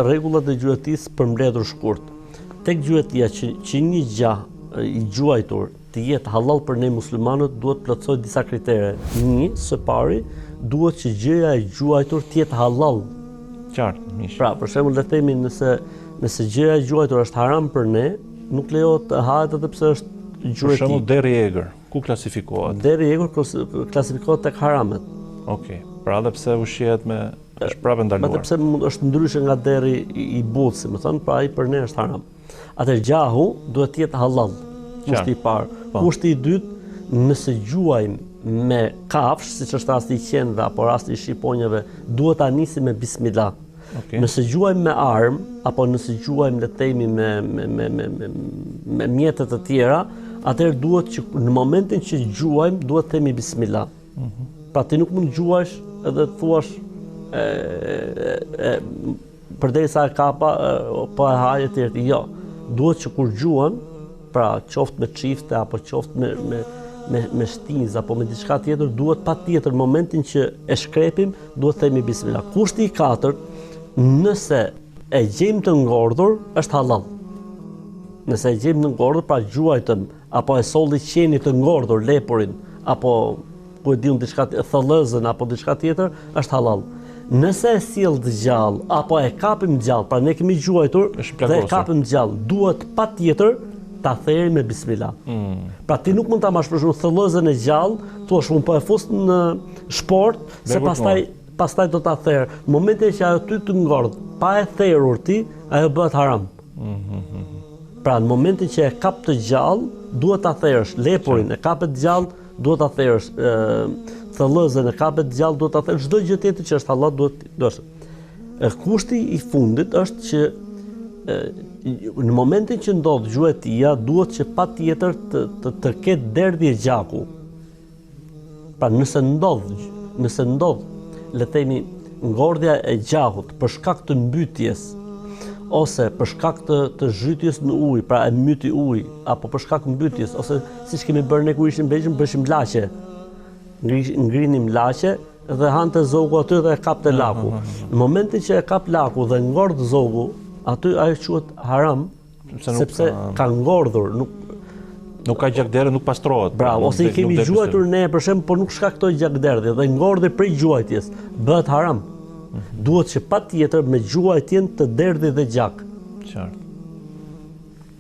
rregullat e gjuetisë për mbledhur shkurt. Tek gjuetia që një gjah i gjuajtur të jetë halal për ne muslimanët duhet plotësoj disa kritere. Një, së pari, duhet që gjëja e gjuajtur të jetë halal. Qartë, mish. Pra, për shembull, le të themi nëse gjëja e gjuajtur është haram për ne, nuk lejohet të hahet edhe pse është gjueti. Për shembull, deri i egër, ku klasifikohet? Deri i egër klasifikohet tek haramet. Okej. Pra edhe pse ushqehet me është prapë ndaluar. Edhe pse është ndryshe nga deri i butë, si më thënë, pra ai për ne është haram. Atëherë gjahu duhet të jetë halal. Kushti i parë. Kushti i dytë, nëse gjuajmë me kafsh, siç është rasti i qenve apo rasti i shqiponjave, duhet ta nisim me bismillah. Okay. Nëse gjuajmë me armë apo nëse gjuajmë le të themi me mjete të tjera, atëherë duhet që në momentin që gjuajmë duhet të themi bismillah. Pra ti nuk mund gjuash edhe të thuash përderisa e kapa po e haj e tjerë. Jo, duhet që kur gjuan, pra qoftë me çifte apo qoftë me shtinz apo me diçka tjetër, duhet patjetër në momentin që e shkrepim, duhet të themi bismillah. Kushti i katërt, nëse e gjejmë të ngordhur, është halal. Nëse e gjejmë të ngordhur, pra gjuajtëm apo e solli qeni të ngordhur, lepurin, apo ku e diun diçka thellëzën apo diçka tjetër, është halal. Nëse e sill të gjallë apo e kapim gjallë, pra ne kemi gjuajtur dhe e kapim gjallë, duhet patjetër ta therrim me bismillah. Pra ti nuk mund ta marrësh për shembull thellëzën e gjallë, thua unë po e fus në shport, se pastaj do ta therr. Në momentin që ajo ty të ngordh, pa e therrur ti, ajo bëhet haram. Pra në momentin që e kap të gjallë, duhet ta therrësh. Lepurin e kapet gjallë, duhet ta therrësh. Thellëzën e kapet gjallë, duhet ta therrësh. Çdo gjë tjetër që është halal duhet. Kushti i fundit është që në momentin që ndodh gjuetia, duhet që patjetër të ketë derdhje gjaku. Pra nëse ndodh, le të themi, ngordhja e gjakut për shkak të mbytjes ose për shkak të zhytjes në ujë, pra e myti ujë, apo për shkak të mbytjes, ose siç kemi bërë ne kur ishim vegjël, bëshim laçe. Ngrinim laçe dhe hante zogu aty dhe e kapte laku. Në momentin që e kap laku dhe ngordh zogu, aty ajo quhet haram, sepse ka ngordhur, nuk ka gjakderdhje, nuk pastrohet. Bravo, ose i kemi gjuajtur ne për shemb, por nuk shkaktoi gjakderdhje dhe ngordhi prej gjuajtjes, bëhet haram. Duhet që patjetër me gjuajtjen të derdhi dhe gjak. Qartë.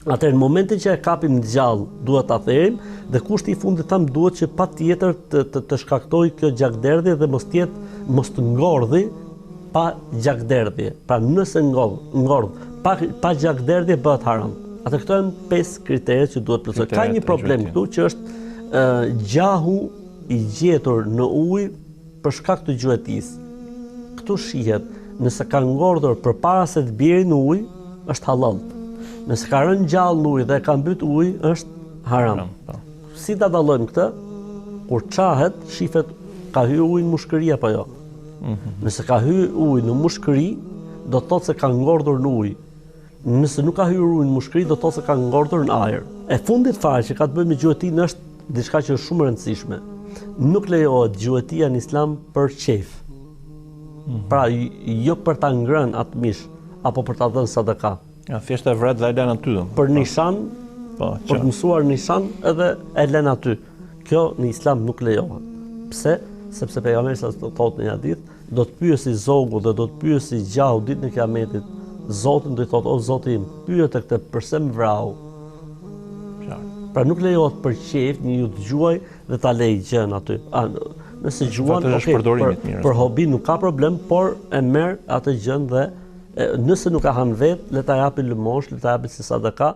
Atëherë në momentin që e kapim gjallë, duhet ta therrim dhe kushti i fundit tham duhet që patjetër të shkaktojë kjo gjakderdhje dhe mos të ngordhi pa gjakderdhje. Pra nëse ngordh pa gjakderdhje bëhet haram. Atë këto janë 5 kriteret që duhet plotësoj. Ka një problem këtu që është gjahu i gjetur në ujë për shkak të gjuetisë. Këtu shihet, nëse ka ngordhur përpara se të bjerë në ujë, është halal. Nëse ka rënë gjallë në ujë dhe ka mbyt ujë, është haram. Si ta dallojmë këtë? Kur çahet, shihet ka hyrë ujë në mushkëri apo jo. Nëse ka hyrë ujë në mushkëri, do të thotë se ka ngordhur në ujë. Nëse nuk ka hyrë ujë në mushkëri, do të thotë se ka ngordhur në ajër. E fundit fare që ka të bëjë me gjuetinë është diçka që është shumë e rëndësishme. Nuk lejohet gjuetia në Islam për qejf. Pra jo për ta ngrënë atë mish apo për ta dhënë sadaka. Ja, thjesht e vret dhe e lën aty. Për nishan, për të mësuar nishan edhe e lën aty. Kjo në Islam nuk lejohet. Pse? Sepse pejgamberi sa thotë në hadith, do të pyesi zogu dhe do të pyesi gjahu ditën e Kiametit, Zotin do i thotë, o Zoti im, pyet këtë pse më vrau. Pra nuk lejohet për qejf një ju dëgjuaj dhe ta lej gjën aty. Nëse gjuan, për hobi nuk ka problem, por e merr atë gjën dhe nëse nuk ka hanë vetë, le ta japi lëmosh, le ta japi si sadaka.